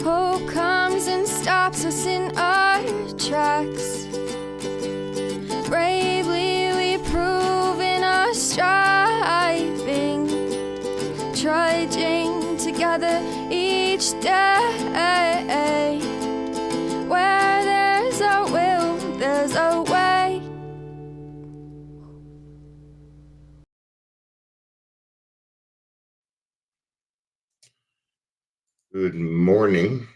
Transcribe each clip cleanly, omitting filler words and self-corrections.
Hope comes and stops us in our tracks. Bravely we prove in our striving, trudging together each day. Where there's a will, there's a way. Good morning.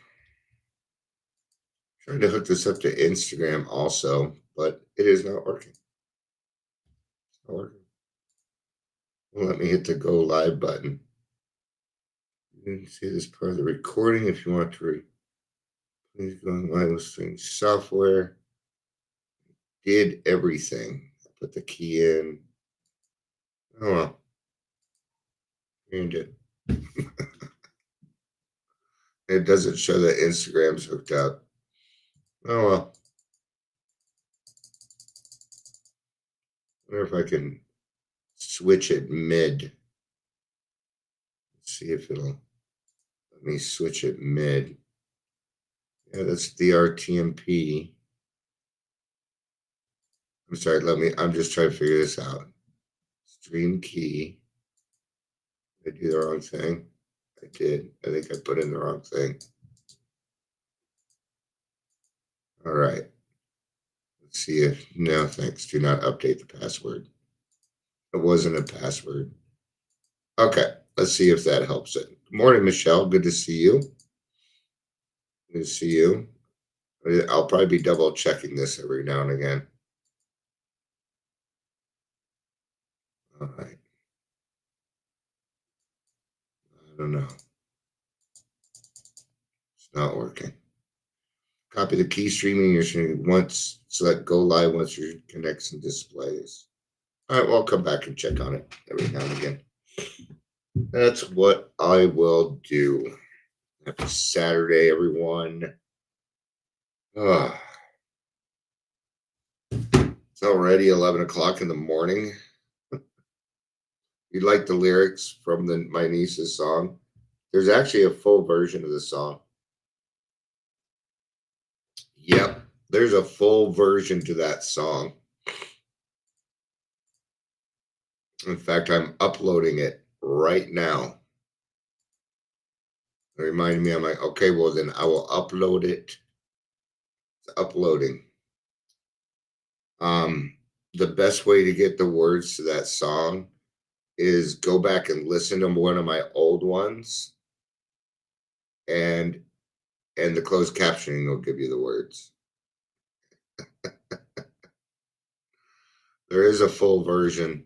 Trying to hook this up to Instagram also, but it is not working. It's not working. Well, let me hit the go live button. You can see this part of the recording if you want to. Please go online with Stream Software. Did everything. I put the key in. Oh well. And it. It doesn't show that Instagram's hooked up. Oh well. I wonder if I can switch it mid. Let's see if it'll let me switch it mid. Yeah, that's DRTMP. I'm sorry, I'm just trying to figure this out. Stream key. Did I do the wrong thing? I did. I think I put in the wrong thing. All right. Let's see if, no, thanks. Do not update the password. It wasn't a password. Okay, let's see if that helps it. Good morning, Michelle. Good to see you. Good to see you. I'll probably be double checking this every now and again. All right. I don't know. It's not working. Copy the key streaming your stream once, select go live once your connection displays. All right, well, I'll come back and check on it every now and again. That's what I will do. Happy Saturday, everyone. It's already 11 o'clock in the morning. You like the lyrics from my niece's song? There's actually a full version of the song. Yep, there's a full version to that song. In fact, I'm uploading it right now. It reminded me, I'm like, okay, well, then I will upload it. It's uploading. The best way to get the words to that song is go back and listen to one of my old ones, and the closed captioning will give you the words. There is a full version.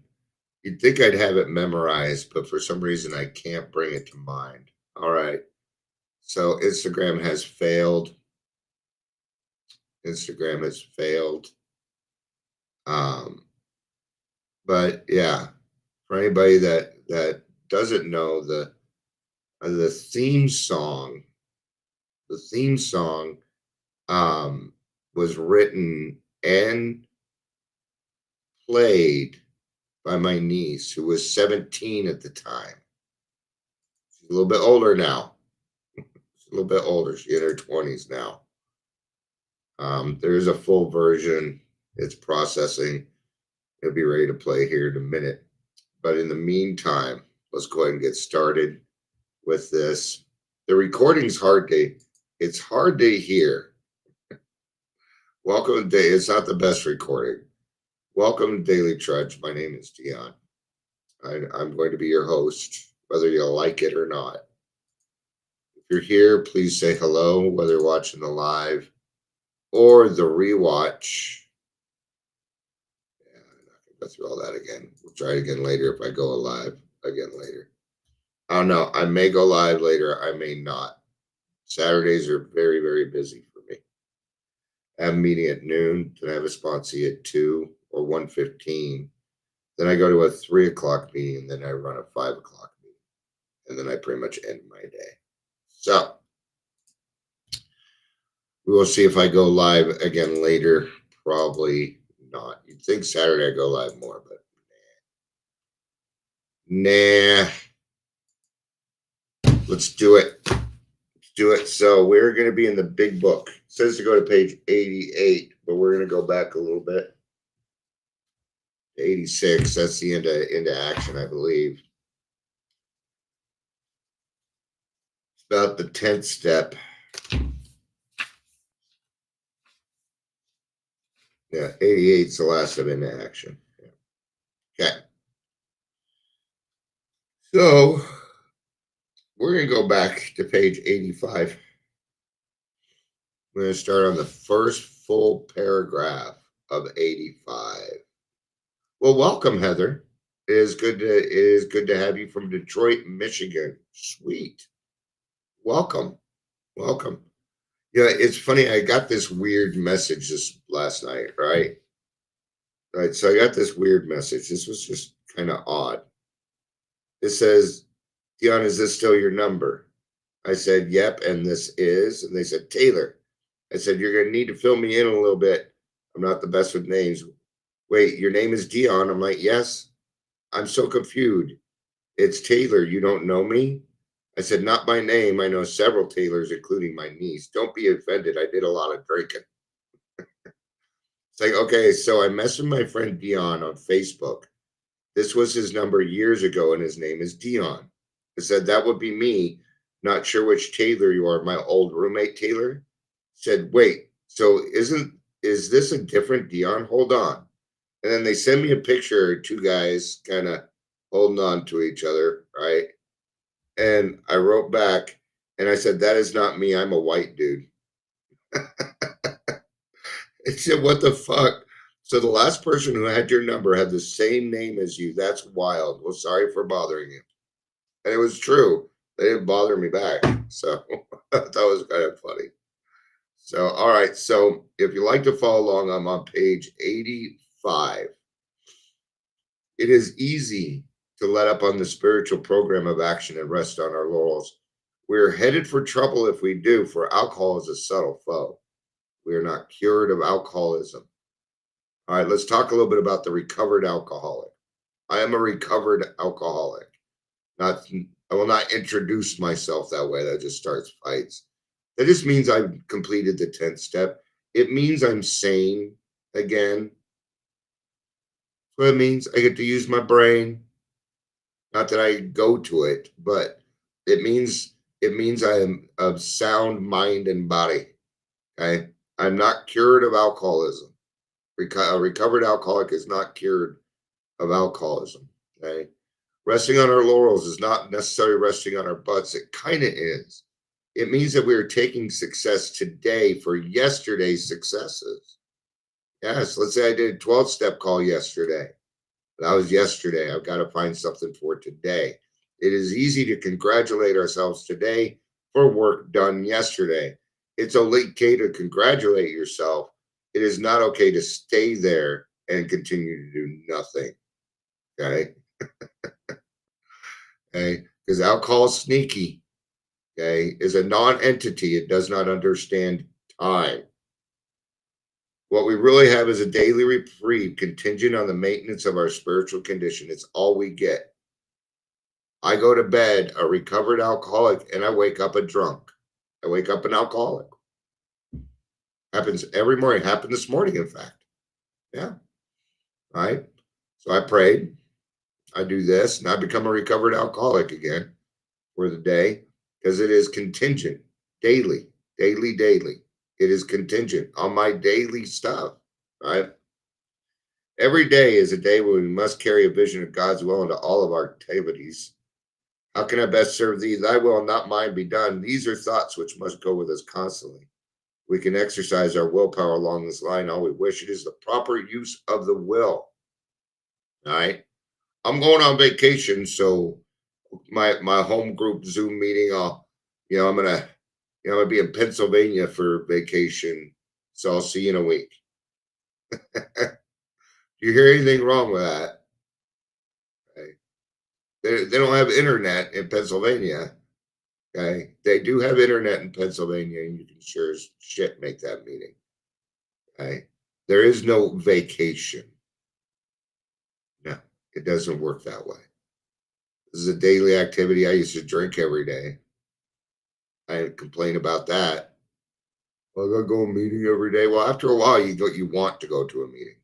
You'd think I'd have it memorized, but for some reason I can't bring it to mind. All right. So Instagram has failed. Instagram has failed. But yeah, for anybody that doesn't know, the theme song was written and played by my niece, who was 17 at the time. She's a little bit older now. She's a little bit older. She's in her 20s now. There is a full version. It's processing. It'll be ready to play here in a minute. But in the meantime, let's go ahead and get started with this. The recording's it's hard to hear. Welcome to Day. It's not the best recording. Welcome to Daily Trudge. My name is Dion. I'm going to be your host, whether you like it or not. If you're here, please say hello, whether you're watching the live or the rewatch. Yeah, I'm not going to go through all that again. We'll try it again later if I go live again later. I don't know. I may go live later. I may not. Saturdays are very, very busy for me. I have a meeting at noon. Then I have a sponsee at 2 or 1:15. Then I go to a 3 o'clock meeting, and then I run a 5 o'clock meeting. And then I pretty much end my day. So we will see if I go live again later. Probably not. You'd think Saturday I go live more, but nah. Let's do it. Let's do it. So we're going to be in the big book. It says to go to page 88, but we're going to go back a little bit. 86. That's the into action, I believe. It's about the 10th step. Yeah, 88 is the last of into action. Yeah. Okay. So we're going to go back to page 85. We're going to start on the first full paragraph of 85. Well, welcome, Heather. It is good to have you from Detroit, Michigan. Sweet. Welcome. Welcome. Yeah, it's funny. I got this weird message this last night, right? Right. So I got this weird message. This was just kind of odd. It says, Dion, is this still your number? I said, yep, and this is. And they said, Taylor. I said, you're going to need to fill me in a little bit. I'm not the best with names. Wait, your name is Dion? I'm like, yes. I'm so confused. It's Taylor. You don't know me? I said, not my name. I know several Taylors, including my niece. Don't be offended. I did a lot of drinking. It's like, okay, so I messaged my friend Dion on Facebook. This was his number years ago, and his name is Dion. I said, that would be me. Not sure which Taylor you are. My old roommate, Taylor. Said, wait, so is this a different Dion? Hold on. And then they send me a picture of two guys kind of holding on to each other, right? And I wrote back and I said, that is not me. I'm a white dude. It said, what the fuck? So the last person who had your number had the same name as you. That's wild. Well, sorry for bothering you. And it was true. They didn't bother me back. So that was kind of funny. So, all right. So if you like to follow along, I'm on page 85. It is easy to let up on the spiritual program of action and rest on our laurels. We're headed for trouble if we do, for alcohol is a subtle foe. We are not cured of alcoholism. All right, let's talk a little bit about the recovered alcoholic. I am a recovered alcoholic. I will not introduce myself that way. That just starts fights. That just means I've completed the 10th step. It means I'm sane again. That's what it means. I get to use my brain. Not that I go to it, but it means I am of sound mind and body. Okay. I'm not cured of alcoholism. A recovered alcoholic is not cured of alcoholism. Okay. Resting on our laurels is not necessarily resting on our butts. It kind of is. It means that we are taking success today for yesterday's successes. Yes. Let's say I did a 12-step call yesterday. That was yesterday. I've got to find something for today. It is easy to congratulate ourselves today for work done yesterday. It's okay to congratulate yourself. It is not okay to stay there and continue to do nothing. Okay. Okay. Because alcohol is sneaky. Okay. Is a non-entity. It does not understand time. What we really have is a daily reprieve contingent on the maintenance of our spiritual condition. It's all we get. I go to bed a recovered alcoholic and I wake up a drunk. I wake up an alcoholic. Happens every morning. Happened this morning, in fact. Yeah. All right. So I prayed. I do this and I become a recovered alcoholic again for the day because it is contingent daily. It is contingent on my daily stuff, right? Every day is a day where we must carry a vision of God's will into all of our activities. How can I best serve thee? Thy will, not mine, be done. These are thoughts which must go with us constantly. We can exercise our willpower along this line all we wish. It is the proper use of the will. All right. I'm going on vacation, so my home group Zoom meeting, I'm gonna be in Pennsylvania for vacation. So I'll see you in a week. Do you hear anything wrong with that? Okay. They don't have internet in Pennsylvania. Okay. They do have internet in Pennsylvania, and you can sure as shit make that meeting. Okay. There is no vacation. No, it doesn't work that way. This is a daily activity. I used to drink every day. I complain about that. Well, I gotta go to a meeting every day. Well, after a while, you want to go to a meeting,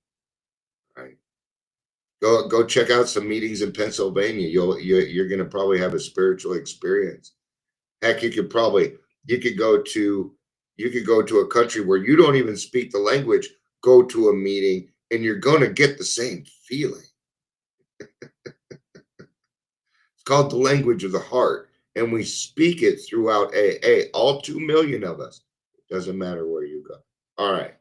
right? Go check out some meetings in Pennsylvania. You're gonna probably have a spiritual experience. Heck, you could go to you could go to a country where you don't even speak the language, go to a meeting, and you're gonna get the same feeling. It's called the language of the heart, and we speak it throughout AA, all 2 million of us. It doesn't matter where you go. All right.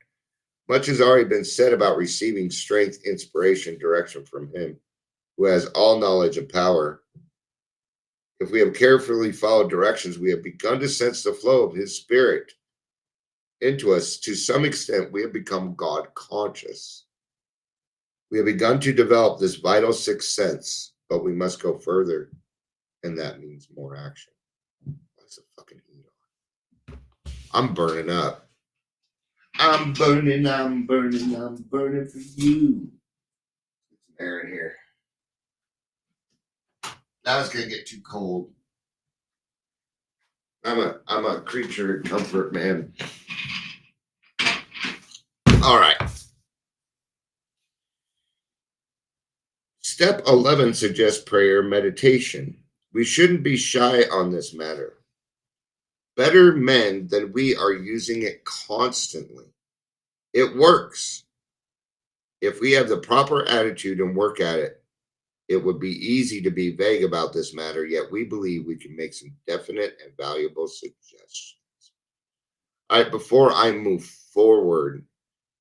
Much has already been said about receiving strength, inspiration, direction from Him who has all knowledge and power. If we have carefully followed directions, we have begun to sense the flow of His Spirit into us. To some extent, we have become God conscious. We have begun to develop this vital sixth sense, but we must go further, and that means more action. That's a fucking heat on. I'm burning up. I'm burning for you. Get some air in here. Now it's gonna get too cold. I'm a creature of comfort, man. All right. Step 11 suggests prayer meditation. We shouldn't be shy on this matter. Better men than we are using it constantly. It works. If we have the proper attitude and work at it, it would be easy to be vague about this matter, yet we believe we can make some definite and valuable suggestions. All right, before I move forward,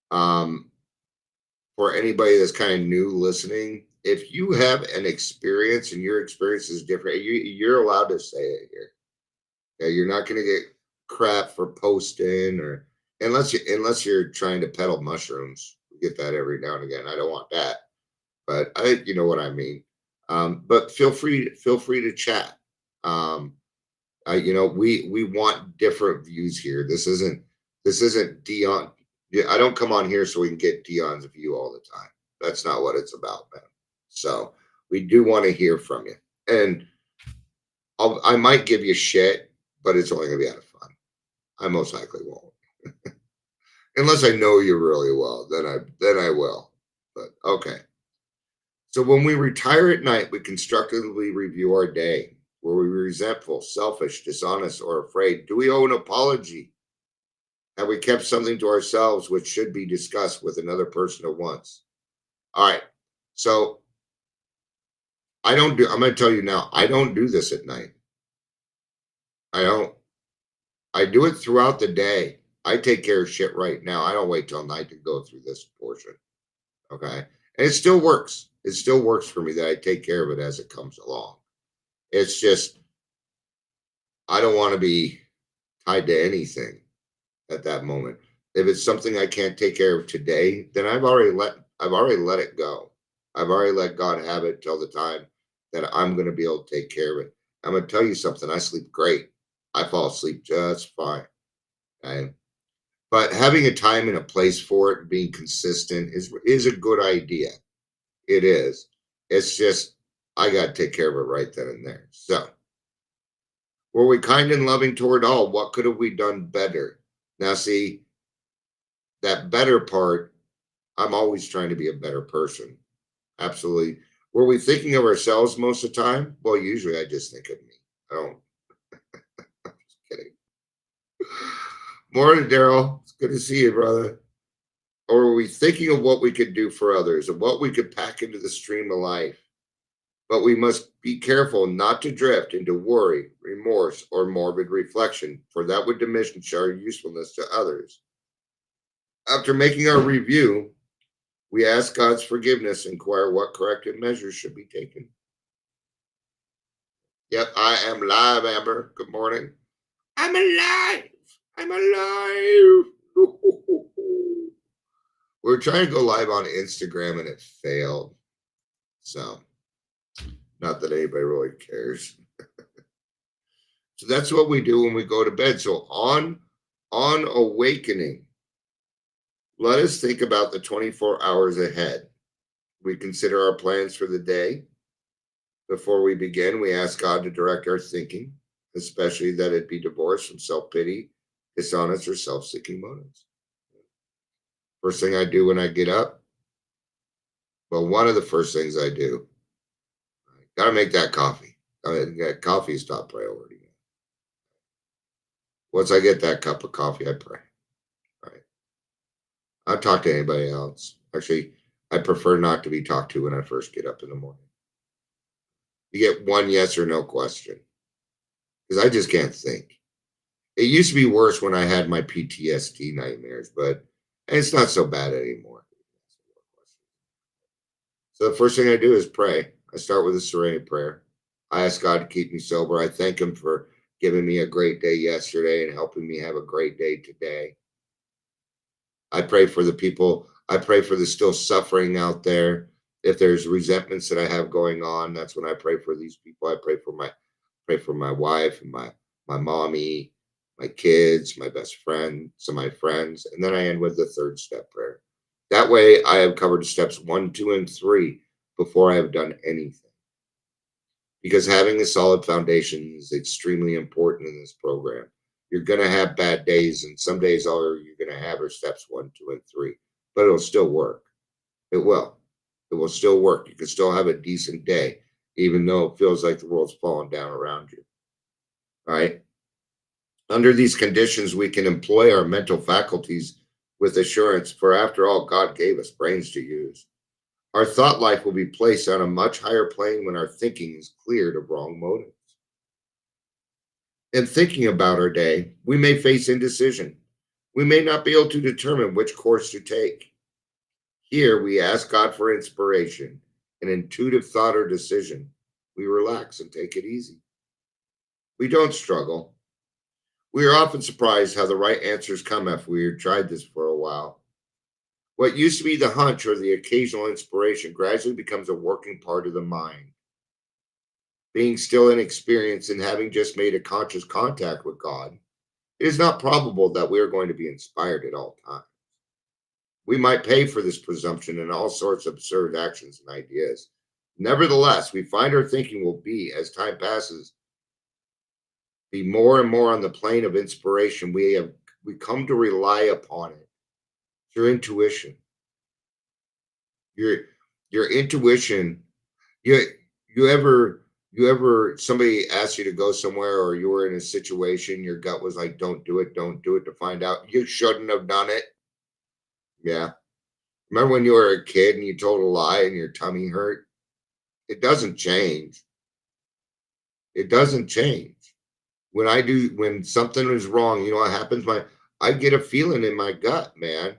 for anybody that's kind of new listening, if you have an experience and your experience is different, you're allowed to say it here. Okay, you're not going to get crap for posting or unless you're trying to peddle mushrooms. We get that every now and again. I don't want that, but I think you know what I mean. But feel free to chat. We want different views here. This isn't Dion. I don't come on here so we can get Dion's view all the time. That's not what it's about, man. So we do want to hear from you, and I might give you shit, but it's only gonna be out of fun. I most likely won't, unless I know you really well. Then I will. But okay. So when we retire at night, we constructively review our day. Were we resentful, selfish, dishonest, or afraid? Do we owe an apology? Have we kept something to ourselves which should be discussed with another person at once? All right. So I'm going to tell you now, I don't do this at night. I don't. I do it throughout the day. I take care of shit right now. I don't wait till night to go through this portion. Okay. And it still works. It still works for me that I take care of it as it comes along. It's just, I don't want to be tied to anything at that moment. If it's something I can't take care of today, then I've already let it go. I've already let God have it till the time that I'm going to be able to take care of it. I'm going to tell you something. I sleep great. I fall asleep just fine. Okay? But having a time and a place for it, being consistent is a good idea. It is. It's just, I got to take care of it right then and there. So, were we kind and loving toward all? What could have we done better? Now, see, that better part, I'm always trying to be a better person. Absolutely. Were we thinking of ourselves most of the time? Well, usually I just think of me. I don't. I'm just kidding. Morning, Daryl. It's good to see you, brother. Or are we thinking of what we could do for others and what we could pack into the stream of life? But we must be careful not to drift into worry, remorse, or morbid reflection, for that would diminish our usefulness to others. After making our review, we ask God's forgiveness and inquire what corrective measures should be taken. Yep, I am live, Amber. Good morning. I'm alive. I'm alive. We're trying to go live on Instagram and it failed. So, not that anybody really cares. So that's what we do when we go to bed. So on awakening, let us think about the 24 hours ahead. We consider our plans for the day. Before we begin, we ask God to direct our thinking. especially that it be divorced from self-pity, dishonest, or self-seeking motives. First thing I do when I get up, well, one of the first things I do, got to make that coffee. Coffee is top priority. Once I get that cup of coffee, I pray. Right. I don't talk to anybody else. Actually, I prefer not to be talked to when I first get up in the morning. You get one yes or no question because I just can't think. It used to be worse when I had my PTSD nightmares, but it's not so bad anymore. So the first thing I do is pray. I start with a serenity prayer. I ask God to keep me sober. I thank Him for giving me a great day yesterday and helping me have a great day today. I pray for the people. I pray for the still suffering out there. If there's resentments that I have going on, that's when I pray for these people. I pray for my wife and my mommy, my kids, my best friend, some of my friends, and then I end with the third step prayer. That way, I have covered steps 1, 2, and 3 before I have done anything. Because having a solid foundation is extremely important in this program. You're going to have bad days, and some days all you're going to have are steps 1, 2, and 3, but it'll still work. It will. It will still work. You can still have a decent day, even though it feels like the world's falling down around you. All right. Under these conditions, we can employ our mental faculties with assurance, for after all, God gave us brains to use. Our thought life will be placed on a much higher plane when our thinking is cleared of wrong motives. In thinking about our day, we may face indecision. We may not be able to determine which course to take. Here, we ask God for inspiration, an intuitive thought or decision. We relax and take it easy. We don't struggle. We are often surprised how the right answers come after we have tried this for a while. What used to be the hunch or the occasional inspiration gradually becomes a working part of the mind. Being still inexperienced and having just made a conscious contact with God, it is not probable that we are going to be inspired at all times. We might pay for this presumption in all sorts of absurd actions and ideas. Nevertheless, we find our thinking will be, as time passes, be more and more on the plane of inspiration. We come to rely upon it. Your intuition. Your intuition. You ever somebody asked you to go somewhere, or you were in a situation, your gut was like, don't do it, to find out you shouldn't have done it. Yeah. Remember when you were a kid and you told a lie and your tummy hurt? It doesn't change. It doesn't change. When something is wrong, you know what happens? I get a feeling in my gut, man.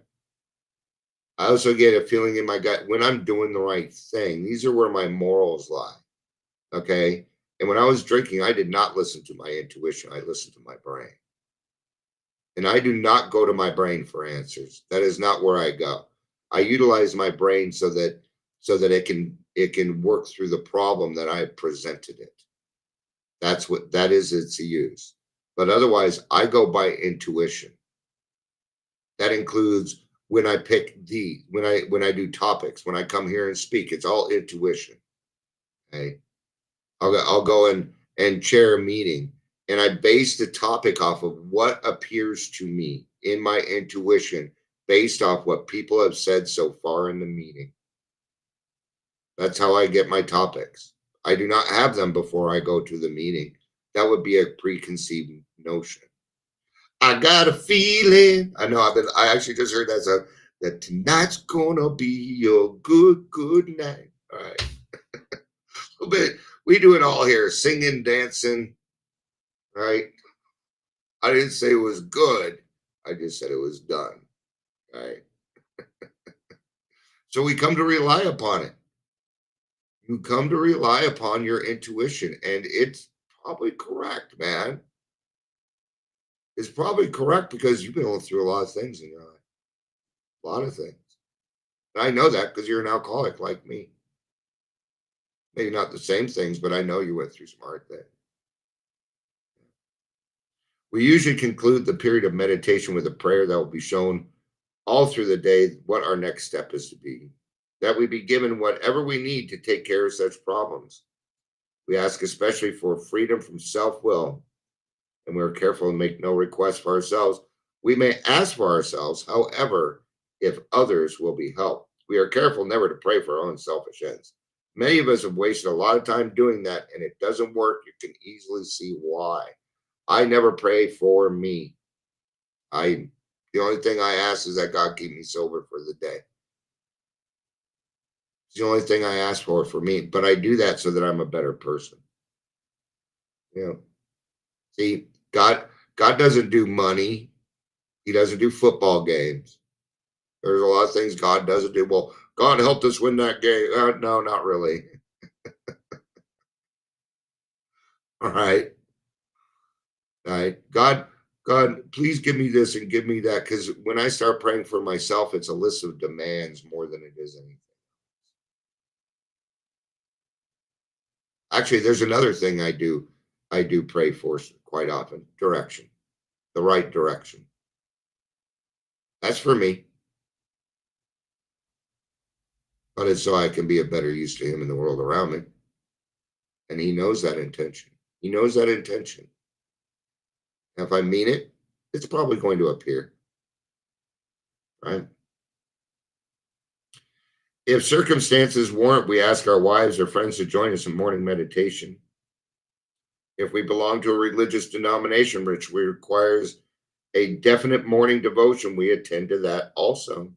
I also get a feeling in my gut when I'm doing the right thing. These are where my morals lie. Okay. And when I was drinking, I did not listen to my intuition. I listened to my brain. And I do not go to my brain for answers. That is not where I go. I utilize my brain so that it can work through the problem that I presented it. That is its use. But otherwise, I go by intuition. That includes when I pick when I do topics, when I come here and speak, it's all intuition. Okay. I'll go and chair a meeting, and I base the topic off of what appears to me in my intuition based off what people have said so far in the meeting. That's how I get my topics. I do not have them before I go to the meeting. That would be a preconceived notion. I got a feeling. I know I actually just heard that song, that tonight's gonna be your good night. All right. A little bit. We do it all here, singing, dancing, right? I didn't say it was good. I just said it was done, right? So we come to rely upon it. You come to rely upon your intuition, and it's probably correct, man. It's probably correct because you've been going through a lot of things in your life. A lot of things. And I know that because you're an alcoholic like me. Maybe not the same things, but I know you went through some hard things. We usually conclude the period of meditation with a prayer that will be shown all through the day what our next step is to be. That we be given whatever we need to take care of such problems. We ask especially for freedom from self-will and we are careful to make no request for ourselves. We may ask for ourselves, however, if others will be helped. We are careful never to pray for our own selfish ends. Many of us have wasted a lot of time doing that, and it doesn't work. You can easily see why. I never pray for me. The only thing I ask is that God keep me sober for the day. It's the only thing I ask for me. But I do that so that I'm a better person. See, God doesn't do money. He doesn't do football games. There's a lot of things God doesn't do. Well, God helped us win that game. No, not really. All right. All right. God, please give me this and give me that. Because when I start praying for myself, it's a list of demands more than it is anything. Actually, there's another thing I do pray for quite often. Direction. The right direction. That's for me. But it's so I can be a better use to him in the world around me. And he knows that intention. He knows that intention. And if I mean it, it's probably going to appear. Right? If circumstances warrant, we ask our wives or friends to join us in morning meditation. If we belong to a religious denomination which requires a definite morning devotion, we attend to that also.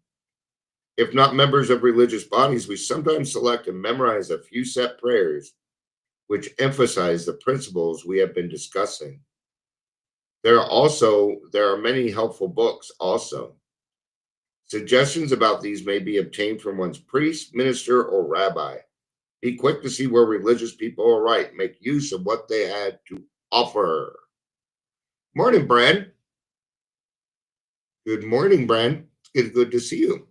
If not members of religious bodies, we sometimes select and memorize a few set prayers which emphasize the principles we have been discussing. There are many helpful books also. Suggestions about these may be obtained from one's priest, minister, or rabbi. Be quick to see where religious people are right. Make use of what they had to offer. Morning, Brad. Good morning, Brad. It's good to see you.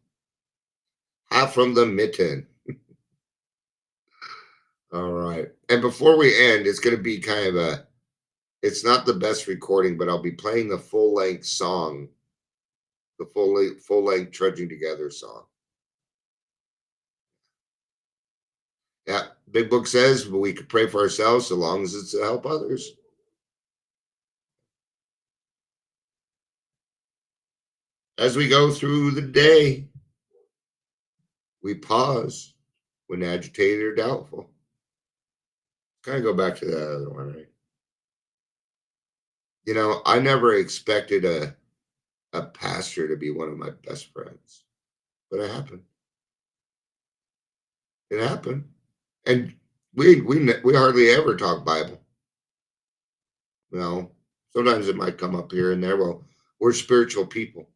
Half from the mitten. All right. And before we end, it's going to be kind of it's not the best recording, but I'll be playing the full-length song, the full-length Trudging Together song. Yeah, Big Book says we could pray for ourselves so long as it's to help others. As we go through the day, we pause when agitated or doubtful. Kind of go back to that other one, right? I never expected a pastor to be one of my best friends, but it happened. It happened, and we hardly ever talk Bible. Sometimes it might come up here and there. Well, we're spiritual people,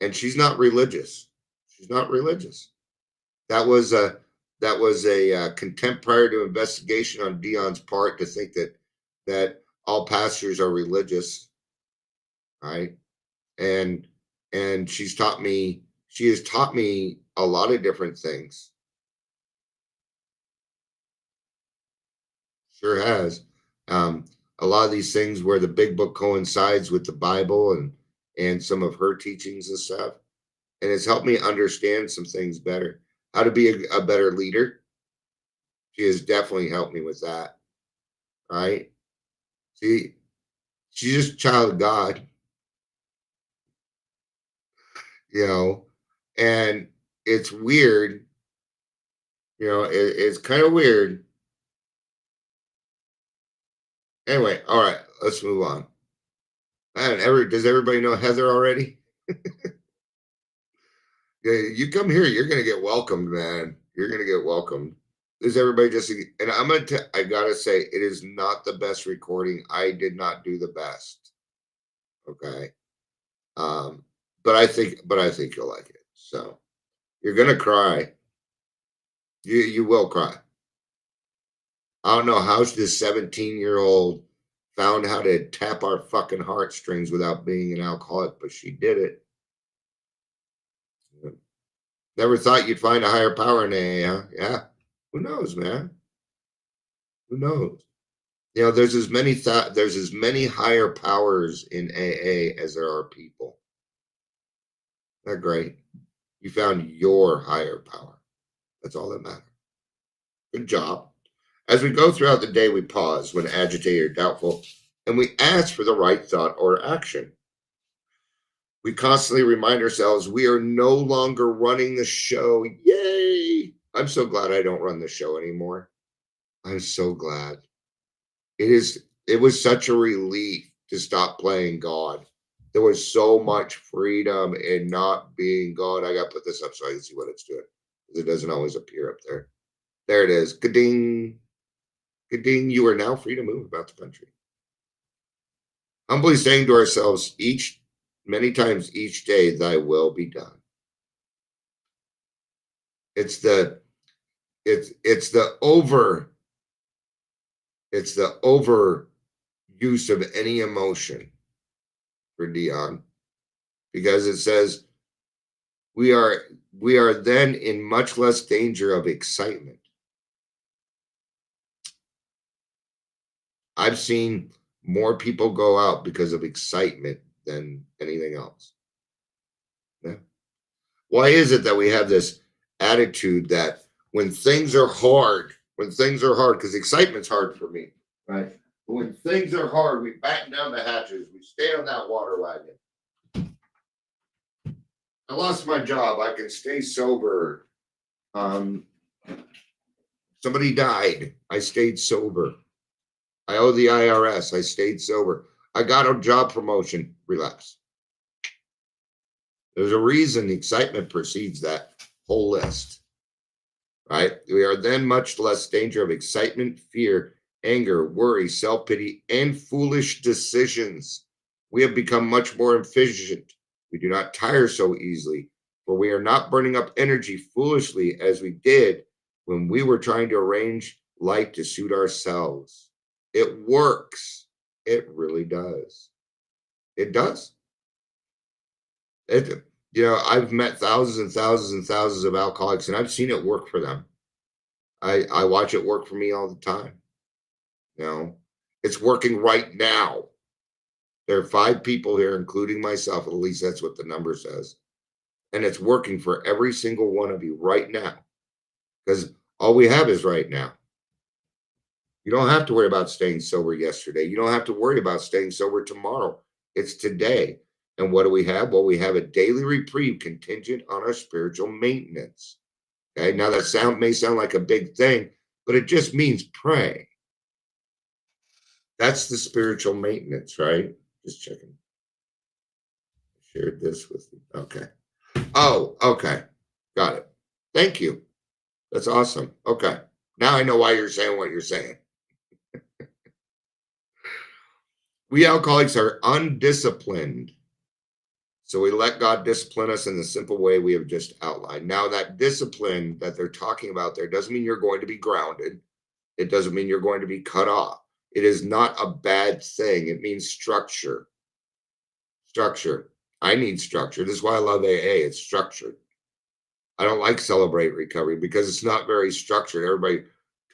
and she's not religious. She's not religious. That was a contempt prior to investigation on Dion's part to think that all pastors are religious, right? And she has taught me a lot of different things. Sure has. A lot of these things where the Big Book coincides with the Bible and some of her teachings and stuff. And it's helped me understand some things better. How to be a better leader. She has definitely helped me with that. Right? See, she's just a child of God. And it's weird. It's kind of weird. Anyway, all right, let's move on. Man, does everybody know Heather already? Yeah, you come here, you're gonna get welcomed, man. You're gonna get welcomed. Does everybody and I gotta say, it is not the best recording. I did not do the best. Okay. But I think you'll like it. So you're gonna cry. You will cry. I don't know how this 17-year-old found how to tap our fucking heartstrings without being an alcoholic, but she did it. Never thought you'd find a higher power in AA, huh? Yeah. Who knows, man? Who knows? There's as many higher powers in AA as there are people. Isn't that great? You found your higher power. That's all that matters. Good job. As we go throughout the day, we pause when agitated or doubtful. and we ask for the right thought or action. We constantly remind ourselves we are no longer running the show. Yay! I'm so glad I don't run the show anymore. I'm so glad. It was such a relief to stop playing God. There was so much freedom in not being God. I got to put this up so I can see what it's doing, because it doesn't always appear up there. There it is. Ka-ding. Ka-ding. You are now free to move about the country. Humbly saying to ourselves many times each day, thy will be done. It's the over use of any emotion for Dion, because it says we are then in much less danger of excitement. I've seen more people go out because of excitement than anything else. Yeah. Why is it that we have this attitude that when things are hard, because excitement's hard for me, right? But when things are hard, we batten down the hatches, we stay on that water wagon. I lost my job, I can stay sober. Somebody died, I stayed sober. I owe the IRS, I stayed sober. I got a job promotion, relax. There's a reason excitement precedes that whole list, right? We are then much less danger of excitement, fear, anger, worry, self-pity, and foolish decisions. We have become much more efficient. We do not tire so easily, for we are not burning up energy foolishly as we did when we were trying to arrange life to suit ourselves. It works. It really does. It does. I've met thousands and thousands and thousands of alcoholics, and I've seen it work for them. I watch it work for me all the time. It's working right now. There are 5 people here, including myself. At least that's what the number says. And it's working for every single one of you right now, because all we have is right now. You don't have to worry about staying sober yesterday. You don't have to worry about staying sober tomorrow. It's today. And what do we have? Well, we have a daily reprieve contingent on our spiritual maintenance. Okay, now that may sound like a big thing, but it just means pray. That's the spiritual maintenance, right? Just checking. I shared this with you. Okay. Oh, okay. Got it. Thank you. That's awesome. Okay. Now I know why you're saying what you're saying. We alcoholics are undisciplined. So we let God discipline us in the simple way we have just outlined. Now, that discipline that they're talking about there doesn't mean you're going to be grounded. It doesn't mean you're going to be cut off. It is not a bad thing. It means structure. Structure. I need structure. This is why I love AA. It's structured. I don't like Celebrate Recovery because it's not very structured. Everybody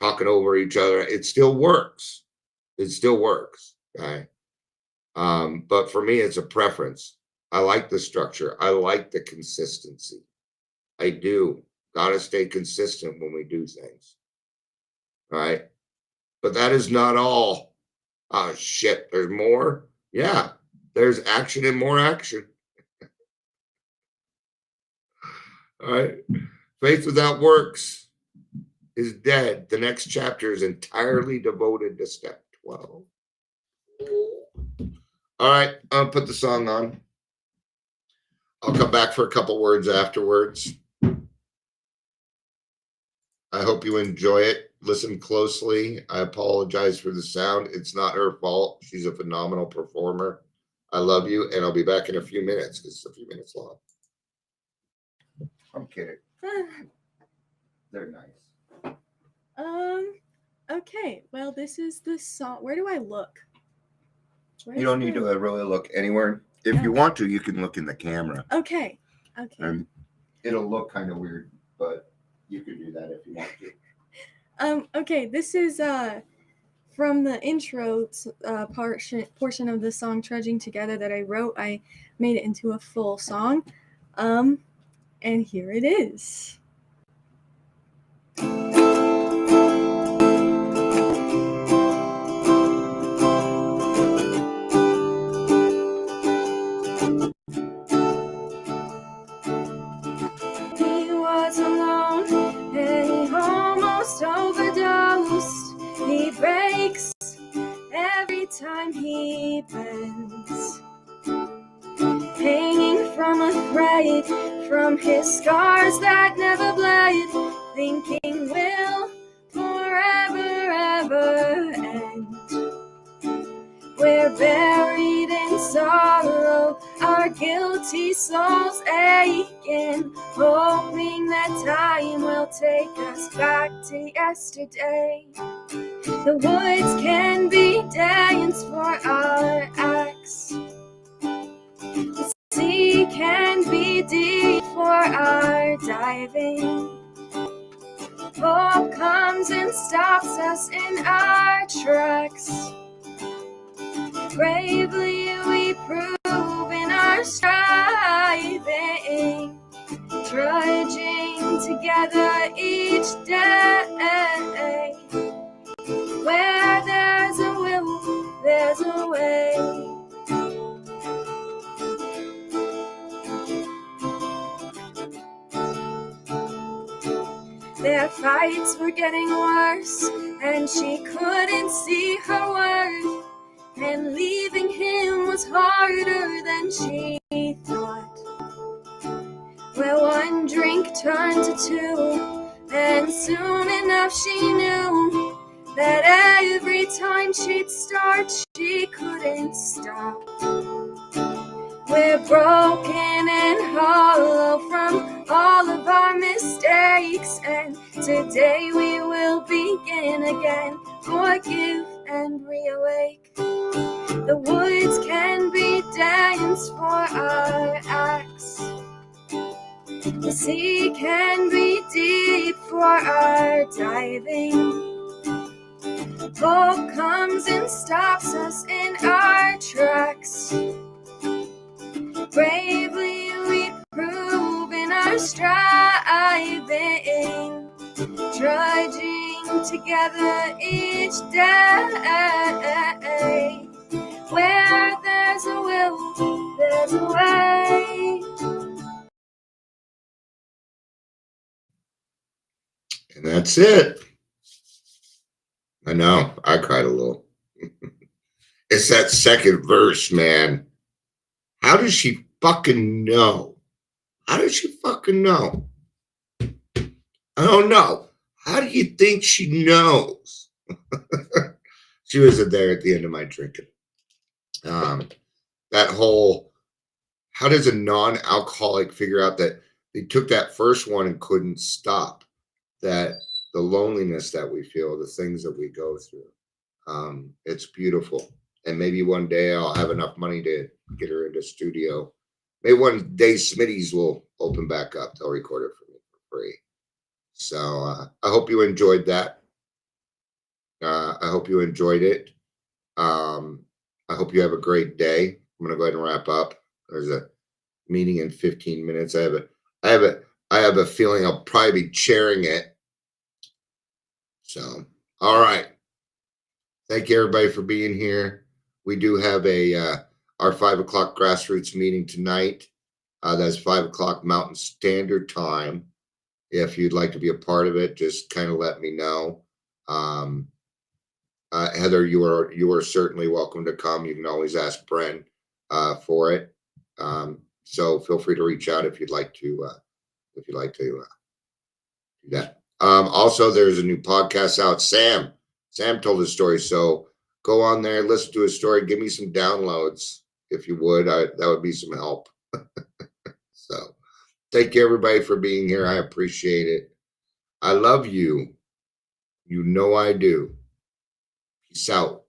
talking over each other. It still works. It still works. Okay. But for me, it's a preference. I like the structure. I like the consistency. I do. Got to stay consistent when we do things. All right. But that is not all. Oh, shit. There's more. Yeah. There's action and more action. All right. Faith without works is dead. The next chapter is entirely devoted to step 12. All right. I'll put the song on. I'll come back for a couple words afterwards. I hope you enjoy it. Listen closely. I apologize for the sound. It's not her fault. She's a phenomenal performer. I love you, and I'll be back in a few minutes because it's a few minutes long. I'm kidding. They're nice. Okay. Well, this is the song. Where do I look? You don't need to really look anywhere. If you want to, you can look in the camera. Okay. It'll look kind of weird, but you can do that if you want to. Okay. This is from the intro portion of the song "Trudging Together" that I wrote. I made it into a full song. And here it is. away from his scars that never bled, thinking will forever ever end. We're buried in sorrow, our guilty souls aching, hoping that time will take us back to yesterday. The woods can be dance for our acts. The sea can be deep for our diving. Hope comes and stops us in our tracks. Bravely we prove in our striving, trudging together each day. Where there's a will, there's a way. Their fights were getting worse, and she couldn't see her worth. And leaving him was harder than she thought. Well, one drink turned to two, and soon enough she knew that every time she'd start, she couldn't stop. We're broken and hollow from all of our mistakes, and today we will begin again, forgive and reawake. The woods can be dance for our acts. The sea can be deep for our diving. Hope comes and stops us in our tracks. Bravely we prove in our striving, trudging together each day. Where there's a will, there's a way. And that's it. I know, I cried a little. It's that second verse, man. How does she fucking know? How does she fucking know? I don't know. How do you think she knows? She wasn't there at the end of my drinking. That whole, how does a non-alcoholic figure out that they took that first one and couldn't stop? That the loneliness that we feel, the things that we go through. It's beautiful. And maybe one day I'll have enough money to get her into studio. Maybe one day Smitty's will open back up. They'll record it for me for free. So I hope you enjoyed that. I hope you enjoyed it. I hope you have a great day. I'm gonna go ahead and wrap up. There's a meeting in 15 minutes. I have a feeling I'll probably be chairing it. So, all right. Thank you everybody for being here. We do have our 5 o'clock grassroots meeting tonight. That's 5 o'clock Mountain Standard Time. If you'd like to be a part of it, just kind of let me know. Heather, you are certainly welcome to come. You can always ask Bren for it. So feel free to reach out if you'd like to do that. Also, there's a new podcast out. Sam told his story, so go on there, listen to his story, give me some downloads if you would. That would be some help. So thank you everybody for being here. I appreciate it. I love you. You know I do. Peace out.